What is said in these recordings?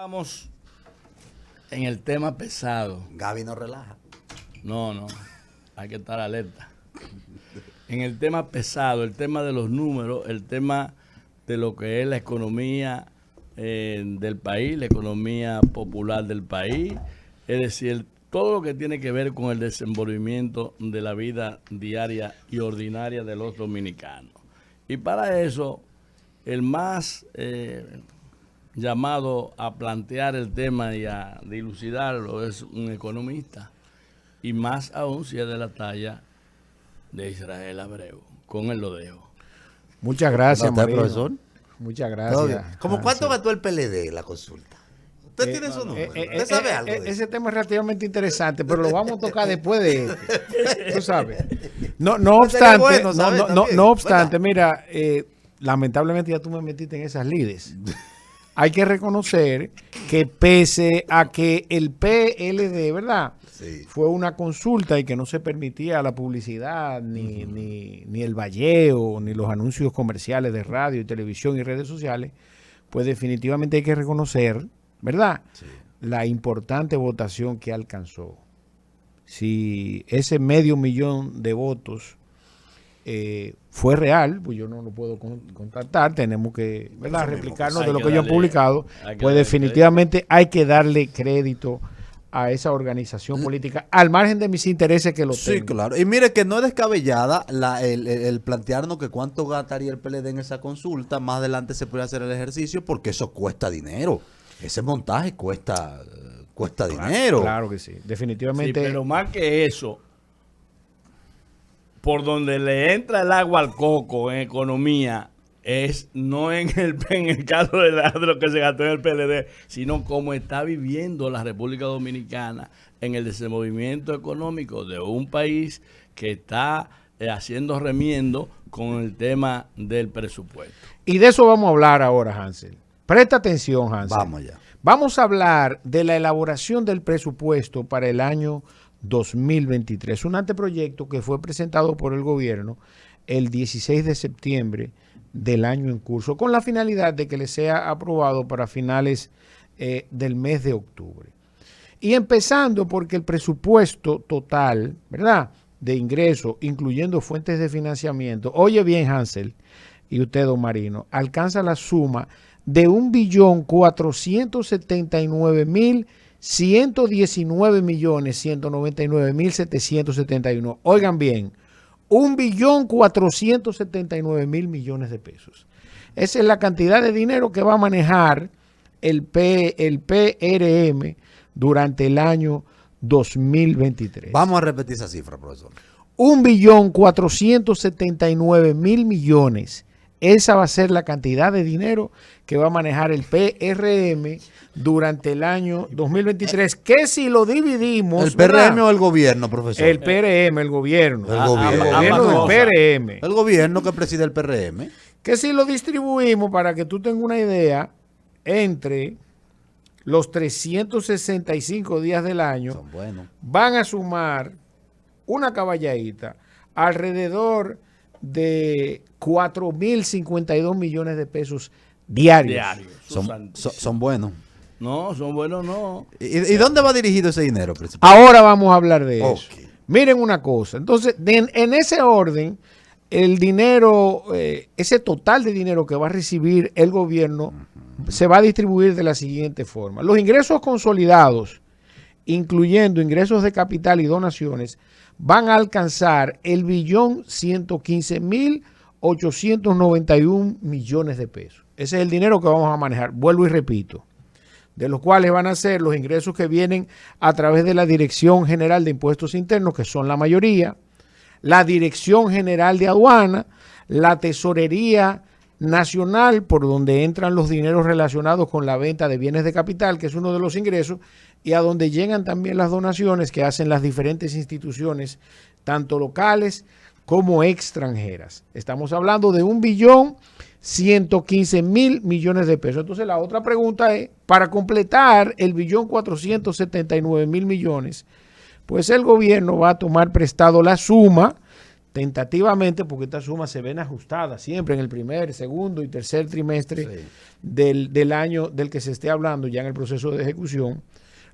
Vamos en el tema pesado. Gaby no relaja. No, hay que estar alerta. En el tema pesado, el tema de los números, el tema de lo que es la economía del país, la economía popular del país, es decir, todo lo que tiene que ver con el desenvolvimiento de la vida diaria y ordinaria de los dominicanos. Y para eso, el más llamado a plantear el tema y a dilucidarlo es un economista, y más aún si es de la talla de Israel Abreu. Con él lo dejo. Muchas gracias, ¿Usted, Marino. profesor? Muchas gracias. ¿Cómo cuánto gastó el PLD en la consulta? ¿Usted tiene su número? ¿Usted sabe algo de eso? Ese tema es relativamente interesante, pero lo vamos a tocar después de este. Tú sabes. No obstante, mira, lamentablemente ya tú me metiste en esas lides. Hay que reconocer que pese a que el PLD, ¿verdad? Sí. Fue una consulta y que no se permitía la publicidad, ni el valleo, ni los anuncios comerciales de radio y televisión y redes sociales, pues definitivamente hay que reconocer, ¿verdad? Sí. La importante votación que alcanzó. Si ese 500,000 de votos fue real, pues yo no lo puedo contactar, tenemos que, ¿verdad?, replicarnos de lo que ellos han publicado, pues definitivamente hay que darle crédito a esa organización política, al margen de mis intereses que lo tengo. Sí, claro. Y mire que no es descabellada el plantearnos que cuánto gastaría el PLD en esa consulta. Más adelante se puede hacer el ejercicio porque eso cuesta dinero. Ese montaje cuesta dinero. Claro que sí, definitivamente. Sí, pero más que eso, por donde le entra el agua al coco en economía, es no en el caso de lo que se gastó en el PLD, sino cómo está viviendo la República Dominicana en el desenvolvimiento económico de un país que está haciendo remiendo con el tema del presupuesto. Y de eso vamos a hablar ahora, Hansel. Presta atención, Hansel. Vamos ya. Vamos a hablar de la elaboración del presupuesto para el año 2023. Un anteproyecto que fue presentado por el gobierno el 16 de septiembre del año en curso, con la finalidad de que le sea aprobado para finales del mes de octubre. Y empezando porque el presupuesto total, ¿verdad?, de ingresos, incluyendo fuentes de financiamiento, oye bien, Hansel, y usted, don Marino, alcanza la suma de 1.479.119.199.771. Oigan bien, 1.479.000.000.000 de pesos. Esa es la cantidad de dinero que va a manejar el PRM durante el año 2023. Vamos a repetir esa cifra, profesor. 1.479.000.000.000. Esa va a ser la cantidad de dinero que va a manejar el PRM durante el año 2023. Que si lo dividimos... ¿El PRM, ¿verdad?, o el gobierno, profesor? El PRM, el gobierno. El gobierno del PRM. El gobierno que preside el PRM. Que si lo distribuimos, para que tú tengas una idea, entre los 365 días del año, son buenos, van a sumar una caballadita alrededor de 4.052 millones de pesos diarios. Son buenos. No, son buenos no. ¿Y dónde va dirigido ese dinero, principal? Ahora vamos a hablar de eso. Miren una cosa. Entonces, en ese orden, el dinero, ese total de dinero que va a recibir el gobierno, se va a distribuir de la siguiente forma. Los ingresos consolidados, incluyendo ingresos de capital y donaciones, van a alcanzar el 1.115.891 de pesos. Ese es el dinero que vamos a manejar. Vuelvo y repito. De los cuales van a ser los ingresos que vienen a través de la Dirección General de Impuestos Internos, que son la mayoría, la Dirección General de Aduana, la Tesorería Nacional, por donde entran los dineros relacionados con la venta de bienes de capital, que es uno de los ingresos, y a donde llegan también las donaciones que hacen las diferentes instituciones, tanto locales como extranjeras. Estamos hablando de 1.115.000.000.000 de pesos. Entonces la otra pregunta es, para completar el 1.479.000.000.000, pues el gobierno va a tomar prestado la suma tentativamente, porque estas sumas se ven ajustadas siempre en el primer, segundo y tercer trimestre Sí. del año del que se esté hablando ya en el proceso de ejecución.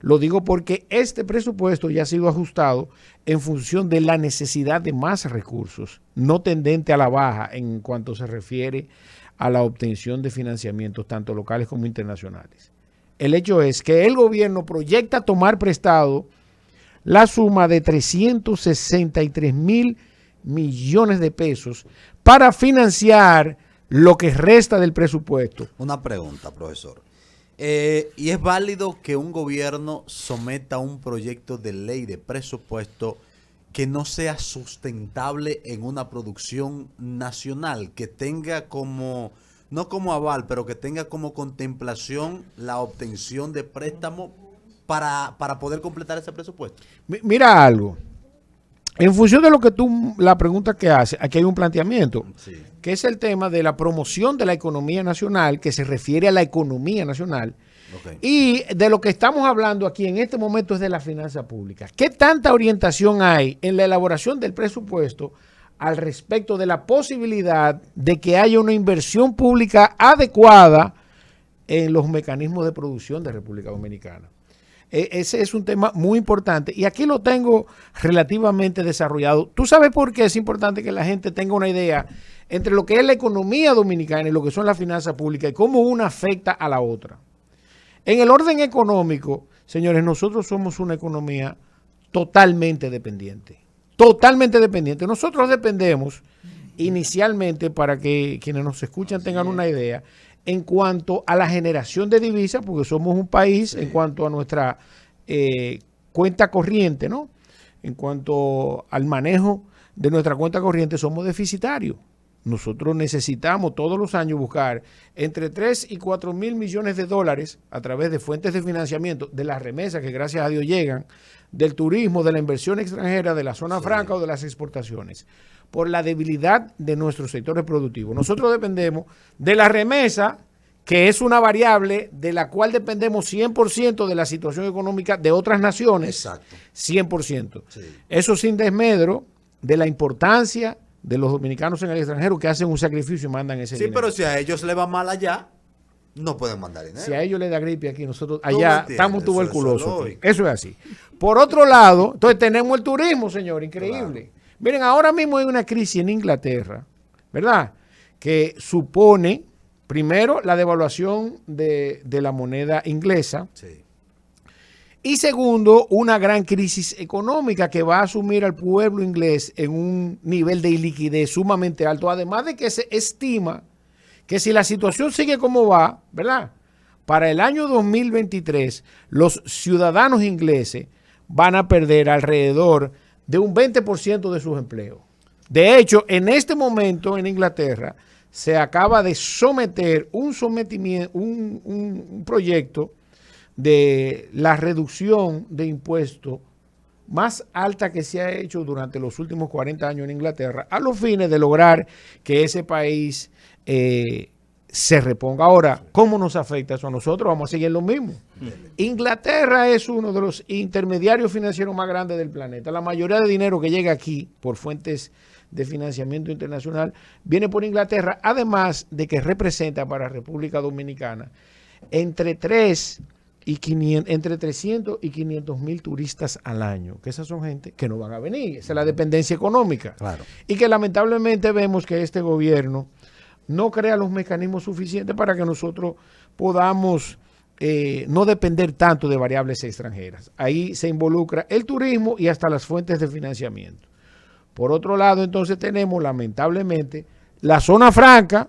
Lo digo porque este presupuesto ya ha sido ajustado en función de la necesidad de más recursos, no tendente a la baja en cuanto se refiere a la obtención de financiamientos tanto locales como internacionales. El hecho es que el gobierno proyecta tomar prestado la suma de 363,000 millones de pesos para financiar lo que resta del presupuesto. Una pregunta, profesor. ¿Y es válido que un gobierno someta un proyecto de ley de presupuesto que no sea sustentable en una producción nacional, que tenga como, no como aval, pero que tenga como contemplación la obtención de préstamo para poder completar ese presupuesto? Mira algo. En función de lo que la pregunta que hace, aquí hay un planteamiento, Sí. que es el tema de la promoción de la economía nacional, que se refiere a la economía nacional, Ok. y de lo que estamos hablando aquí en este momento es de la finanza pública. ¿Qué tanta orientación hay en la elaboración del presupuesto al respecto de la posibilidad de que haya una inversión pública adecuada en los mecanismos de producción de República Dominicana? Ese es un tema muy importante y aquí lo tengo relativamente desarrollado. ¿Tú sabes por qué es importante que la gente tenga una idea entre lo que es la economía dominicana y lo que son las finanzas públicas y cómo una afecta a la otra? En el orden económico, señores, nosotros somos una economía totalmente dependiente. Totalmente dependiente. Nosotros dependemos inicialmente, para que quienes nos escuchan tengan una idea, en cuanto a la generación de divisas, porque somos un país en cuanto a nuestra cuenta corriente, ¿no? En cuanto al manejo de nuestra cuenta corriente, somos deficitarios. Nosotros necesitamos todos los años buscar entre 3 y 4 mil millones de dólares a través de fuentes de financiamiento, de las remesas que gracias a Dios llegan, del turismo, de la inversión extranjera, de la zona franca o de las exportaciones, por la debilidad de nuestros sectores productivos. Nosotros dependemos de la remesa, que es una variable de la cual dependemos 100% de la situación económica de otras naciones. Exacto. 100%. Sí. Eso sin desmedro de la importancia de los dominicanos en el extranjero que hacen un sacrificio y mandan ese Sí, dinero. pero si a ellos le va mal allá, no pueden mandar dinero. Si a ellos les da gripe aquí, nosotros me allá entiendes, estamos eso tuberculosos. es Eso, lógico. eso es así. Por otro lado, entonces tenemos el turismo, señor, increíble. Miren, ahora mismo hay una crisis en Inglaterra, ¿verdad? Que supone, primero, la devaluación de la moneda inglesa. Sí. Y segundo, una gran crisis económica que va a asumir al pueblo inglés en un nivel de iliquidez sumamente alto. Además de que se estima que si la situación sigue como va, ¿verdad? Para el año 2023, los ciudadanos ingleses van a perder alrededor de un 20% de sus empleos. De hecho, en este momento en Inglaterra se acaba de someter un proyecto de la reducción de impuestos más alta que se ha hecho durante los últimos 40 años en Inglaterra, a los fines de lograr que ese país se reponga. Ahora, ¿cómo nos afecta eso a nosotros? Vamos a seguir lo mismo. Inglaterra es uno de los intermediarios financieros más grandes del planeta. La mayoría de dinero que llega aquí por fuentes de financiamiento internacional viene por Inglaterra, además de que representa para República Dominicana entre 300 y 500 mil turistas al año, que esas son gente que no van a venir, esa es la dependencia económica. Claro. Y que lamentablemente vemos que este gobierno no crea los mecanismos suficientes para que nosotros podamos no depender tanto de variables extranjeras. Ahí se involucra el turismo y hasta las fuentes de financiamiento. Por otro lado, entonces tenemos lamentablemente la zona franca,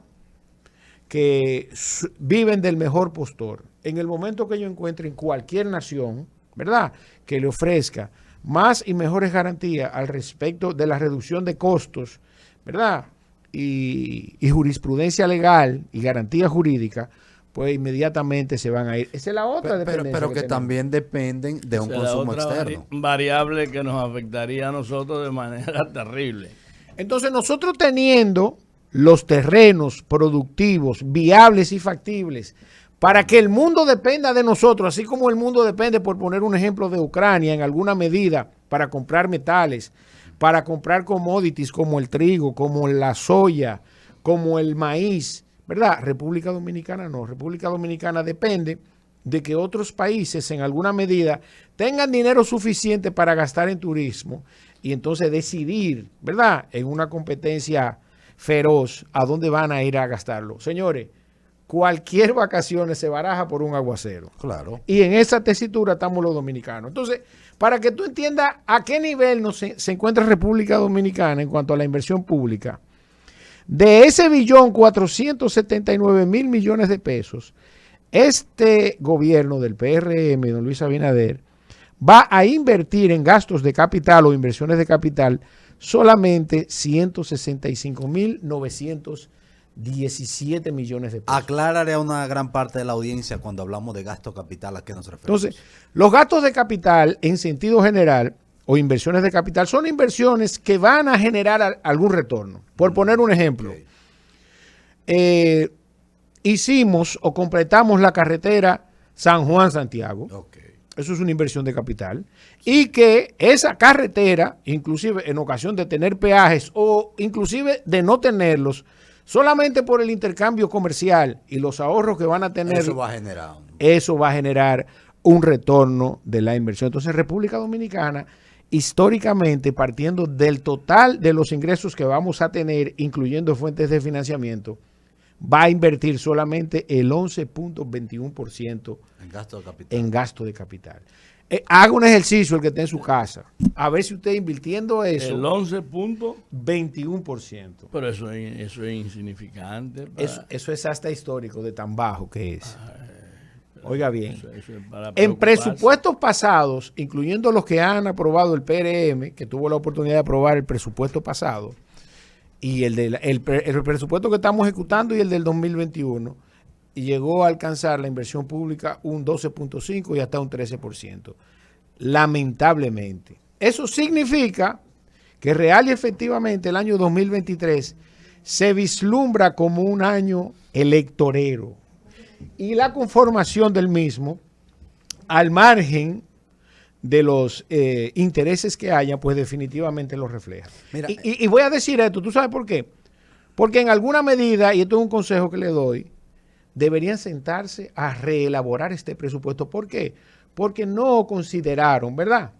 que viven del mejor postor. En el momento que ellos encuentren cualquier nación, ¿verdad?, que le ofrezca más y mejores garantías al respecto de la reducción de costos, ¿verdad?, y jurisprudencia legal y garantía jurídica, pues inmediatamente se van a ir. Esa es la otra dependencia. Pero que tenemos. también dependen de un Esa es la consumo otra externo. variable que nos afectaría a nosotros de manera terrible. Entonces nosotros teniendo los terrenos productivos, viables y factibles, para que el mundo dependa de nosotros, así como el mundo depende, por poner un ejemplo, de Ucrania en alguna medida para comprar metales, para comprar commodities como el trigo, como la soya, como el maíz, ¿verdad? República Dominicana no. República Dominicana depende de que otros países en alguna medida tengan dinero suficiente para gastar en turismo y entonces decidir, ¿verdad?, en una competencia feroz a dónde van a ir a gastarlo. Señores, cualquier vacaciones se baraja por un aguacero. Claro. Y en esa tesitura estamos los dominicanos. Entonces, para que tú entiendas a qué nivel se encuentra República Dominicana en cuanto a la inversión pública, de ese 1.479.000 millones de pesos, este gobierno del PRM, don Luis Abinader, va a invertir en gastos de capital o inversiones de capital solamente 165.917 millones de pesos. Aclararé a una gran parte de la audiencia cuando hablamos de gasto capital a qué nos referimos. Entonces, los gastos de capital en sentido general o inversiones de capital son inversiones que van a generar algún retorno. Por poner un ejemplo, hicimos o completamos la carretera San Juan-Santiago. Eso es una inversión de capital. Y que esa carretera, inclusive en ocasión de tener peajes o inclusive de no tenerlos, solamente por el intercambio comercial y los ahorros que van a tener, eso va a generar un retorno de la inversión. Entonces, República Dominicana, históricamente, partiendo del total de los ingresos que vamos a tener, incluyendo fuentes de financiamiento, va a invertir solamente el 11.21% en gasto de capital. Haga un ejercicio el que esté en su casa, a ver si usted invirtiendo eso. El 11.21%. Pero eso es insignificante. Eso es hasta histórico de tan bajo que es. Oiga bien, eso es para en presupuestos pasados, incluyendo los que han aprobado el PRM, que tuvo la oportunidad de aprobar el presupuesto pasado, y el presupuesto que estamos ejecutando y el del 2021, y llegó a alcanzar la inversión pública un 12.5 y hasta un 13%. Lamentablemente. Eso significa que real y efectivamente el año 2023 se vislumbra como un año electorero. Y la conformación del mismo, al margen de los intereses que haya, pues definitivamente lo refleja. Mira, y voy a decir esto, ¿tú sabes por qué? Porque en alguna medida, y esto es un consejo que le doy, deberían sentarse a reelaborar este presupuesto. ¿Por qué? Porque no consideraron, ¿verdad?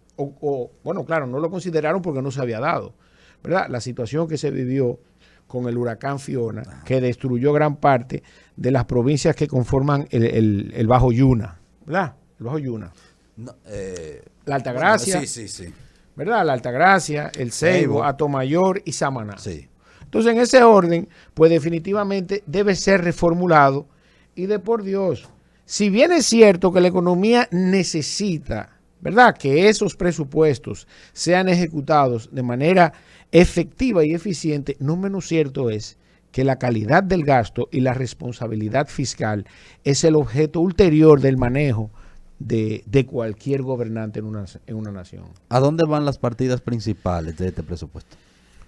Bueno, claro, no lo consideraron porque no se había dado, ¿verdad? La situación que se vivió con el huracán Fiona, que destruyó gran parte de las provincias que conforman el Bajo Yuna, ¿verdad? El Bajo Yuna. No, la Altagracia, bueno, sí. ¿Verdad? La Altagracia, el Ceibo, Atomayor y Samaná. Sí. Entonces, en ese orden, pues definitivamente debe ser reformulado. Y de por Dios, si bien es cierto que la economía necesita, ¿verdad?, que esos presupuestos sean ejecutados de manera efectiva y eficiente, no menos cierto es que la calidad del gasto y la responsabilidad fiscal es el objeto ulterior del manejo de cualquier gobernante en una nación. ¿A dónde van las partidas principales de este presupuesto?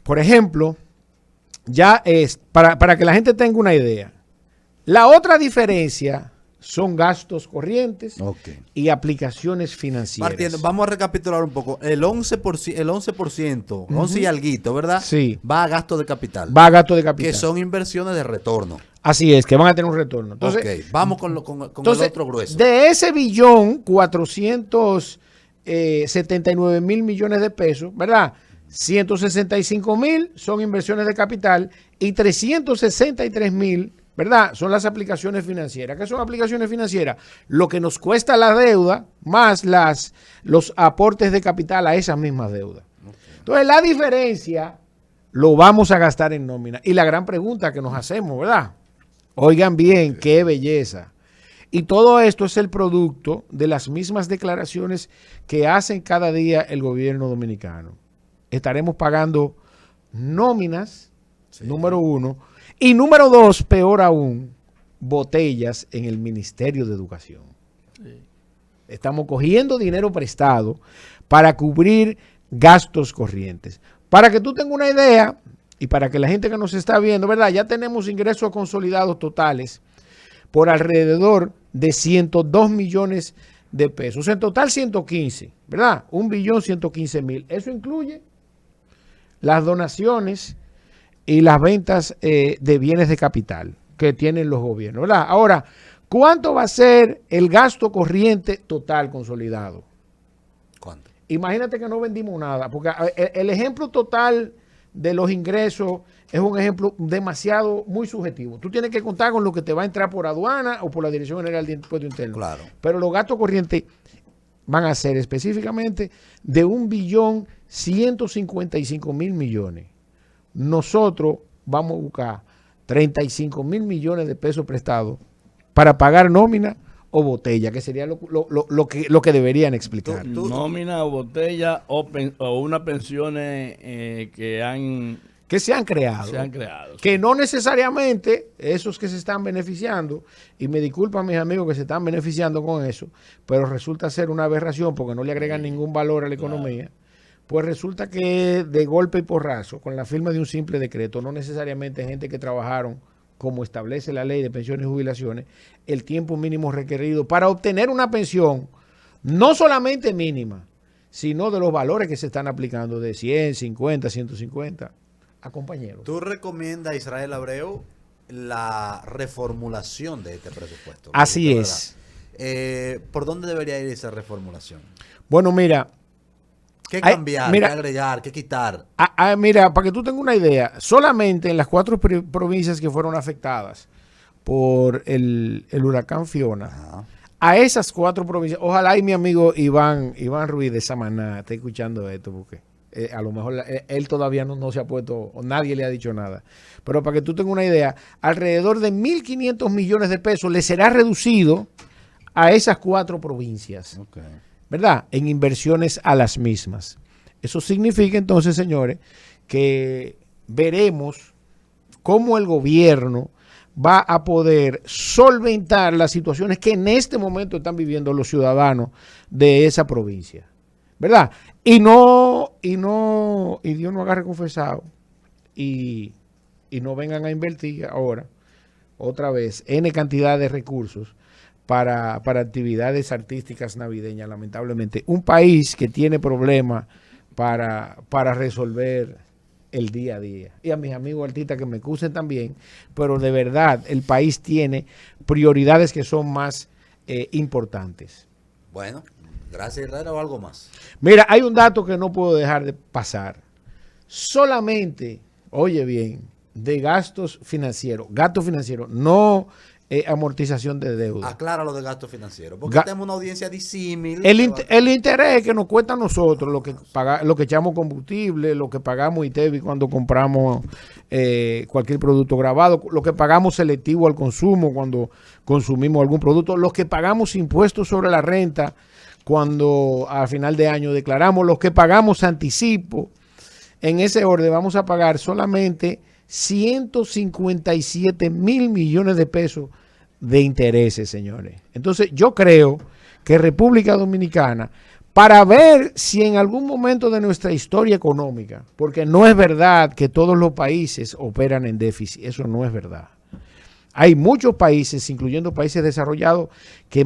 Por ejemplo, ya es, para que la gente tenga una idea, la otra diferencia son gastos corrientes y aplicaciones financieras. Vamos a recapitular un poco. El 11%, 11 y alguito, ¿verdad? Sí. Va a gasto de capital. Va a gasto de capital. Que son inversiones de retorno. Así es, que van a tener un retorno. Entonces, vamos con el otro grueso. De ese 1.479.000 millones de pesos, ¿verdad? 165.000 son inversiones de capital y 363.000, ¿verdad?, son las aplicaciones financieras. ¿Qué son aplicaciones financieras? Lo que nos cuesta la deuda más los aportes de capital a esas mismas deudas. Entonces, la diferencia lo vamos a gastar en nómina. Y la gran pregunta que nos hacemos, ¿verdad? Oigan bien, qué belleza. Y todo esto es el producto de las mismas declaraciones que hacen cada día el gobierno dominicano. Estaremos pagando nóminas, número uno, y número dos, peor aún, botellas en el Ministerio de Educación. Sí. Estamos cogiendo dinero prestado para cubrir gastos corrientes. Para que tú tengas una idea, y para que la gente que nos está viendo, ¿verdad?, ya tenemos ingresos consolidados totales por alrededor de 102 millones de pesos. En total 115, ¿verdad? 1.115.000. Eso incluye las donaciones y las ventas de bienes de capital que tienen los gobiernos, ¿verdad? Ahora, ¿cuánto va a ser el gasto corriente total consolidado? ¿Cuánto? Imagínate que no vendimos nada, porque el ejemplo total de los ingresos es un ejemplo demasiado muy subjetivo. Tú tienes que contar con lo que te va a entrar por aduana o por la Dirección General de Impuesto Interno. Claro. Pero los gastos corrientes van a ser específicamente de 1.155.000.000.000. Nosotros vamos a buscar 35.000.000.000 de pesos prestados para pagar nómina o botella, que sería lo que deberían explicar. Nómina o botella o unas pensiones que se han creado. Que no necesariamente esos que se están beneficiando, y me disculpan mis amigos que se están beneficiando con eso, pero resulta ser una aberración porque no le agregan ningún valor a la economía. Pues resulta que de golpe y porrazo, con la firma de un simple decreto, no necesariamente gente que trabajaron, como establece la ley de pensiones y jubilaciones, el tiempo mínimo requerido para obtener una pensión, no solamente mínima, sino de los valores que se están aplicando de 100, 50, 150 a compañeros. ¿Tú recomiendas a Israel Abreu la reformulación de este presupuesto? Así es. ¿Por dónde debería ir esa reformulación? Bueno, mira. ¿Qué cambiar, qué agregar, qué quitar? Mira, para que tú tengas una idea, solamente en las 4 provincias que fueron afectadas por el huracán Fiona, ajá, a esas 4 provincias, ojalá y mi amigo Iván Ruiz de Samaná esté escuchando esto, porque a lo mejor él todavía no se ha puesto, o nadie le ha dicho nada. Pero para que tú tengas una idea, alrededor de 1.500 millones de pesos le será reducido a esas 4 provincias. Okay. ¿Verdad? En inversiones a las mismas. Eso significa entonces, señores, que veremos cómo el gobierno va a poder solventar las situaciones que en este momento están viviendo los ciudadanos de esa provincia. ¿Verdad? Y Dios no agarre confesado y no vengan a invertir ahora, otra vez, N cantidad de recursos para actividades artísticas navideñas, lamentablemente. Un país que tiene problemas para resolver el día a día. Y a mis amigos artistas que me excusen también, pero de verdad el país tiene prioridades que son más importantes. Bueno, gracias Israel, o algo más. Mira, hay un dato que no puedo dejar de pasar. Solamente, oye bien, de gastos financieros, no amortización de deuda. Aclara lo de gasto financiero, porque tenemos una audiencia disímil. El interés que nos cuesta a nosotros, lo que echamos combustible, lo que pagamos ITEVI cuando compramos cualquier producto grabado, lo que pagamos selectivo al consumo cuando consumimos algún producto, los que pagamos impuestos sobre la renta cuando a final de año declaramos, los que pagamos anticipo. En ese orden vamos a pagar solamente 157.000 millones de pesos de intereses, señores. Entonces, yo creo que República Dominicana, para ver si en algún momento de nuestra historia económica, porque no es verdad que todos los países operan en déficit, eso no es verdad. Hay muchos países, incluyendo países desarrollados, que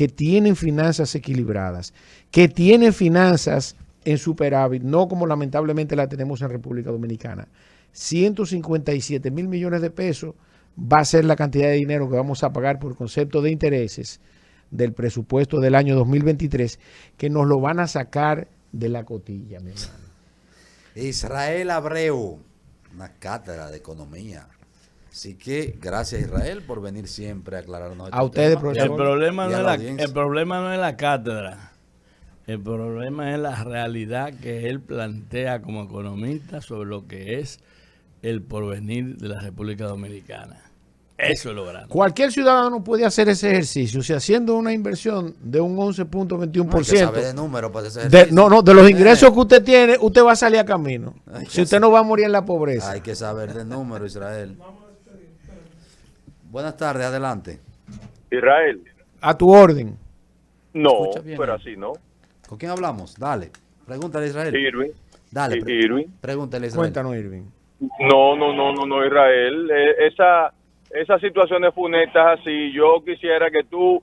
tienen finanzas equilibradas, que tienen finanzas en superávit, no como lamentablemente la tenemos en República Dominicana. 157.000 millones de pesos va a ser la cantidad de dinero que vamos a pagar por concepto de intereses del presupuesto del año 2023, que nos lo van a sacar de la cotilla, mi hermano. Israel Abreu, una cátedra de economía. Así que gracias Israel por venir siempre a aclararnos. A ustedes, profesor. El problema no es la cátedra. El problema es la realidad que él plantea como economista sobre lo que es el porvenir de la República Dominicana. Eso es lo grande. Cualquier ciudadano puede hacer ese ejercicio, si haciendo una inversión de un 11.21%. Hay que saber de número para ese ejercicio. De los ingresos que usted tiene, usted va a salir a camino. Si usted no va a morir en la pobreza. Hay que saber de número, Israel. Buenas tardes, adelante. Israel. A tu orden. No, pero así no. ¿Con quién hablamos? Dale. Pregúntale a Israel. Irving. Dale. Irving. Pregúntale a Israel. Cuéntanos, Irving. No, Israel. Esas situaciones funestas así, yo quisiera que tú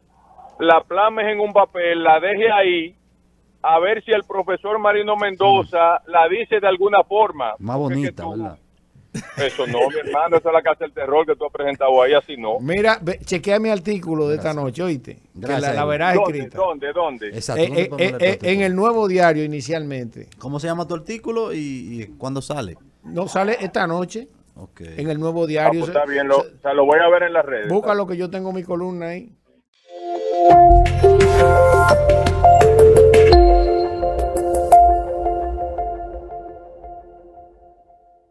la plames en un papel, la dejes ahí a ver si el profesor Marino Mendoza la dice de alguna forma. Más Porque es bonita, que tú- ¿verdad? Eso no, mi hermano, esa es la casa del terror que tú has presentado ahí, así no. Mira, chequea mi artículo de esta noche, oíste. Que Gracias, la Evo. verás ¿Dónde, escrita. dónde? Exacto. ¿Dónde podemos leer tu En artículo? el Nuevo Diario inicialmente. ¿Cómo se llama tu artículo y cuándo sale? No sale esta noche Ok. en el Nuevo Ah, Diario. pues está bien, o sea, lo voy a ver en las redes. Busca lo que yo tengo mi columna ahí.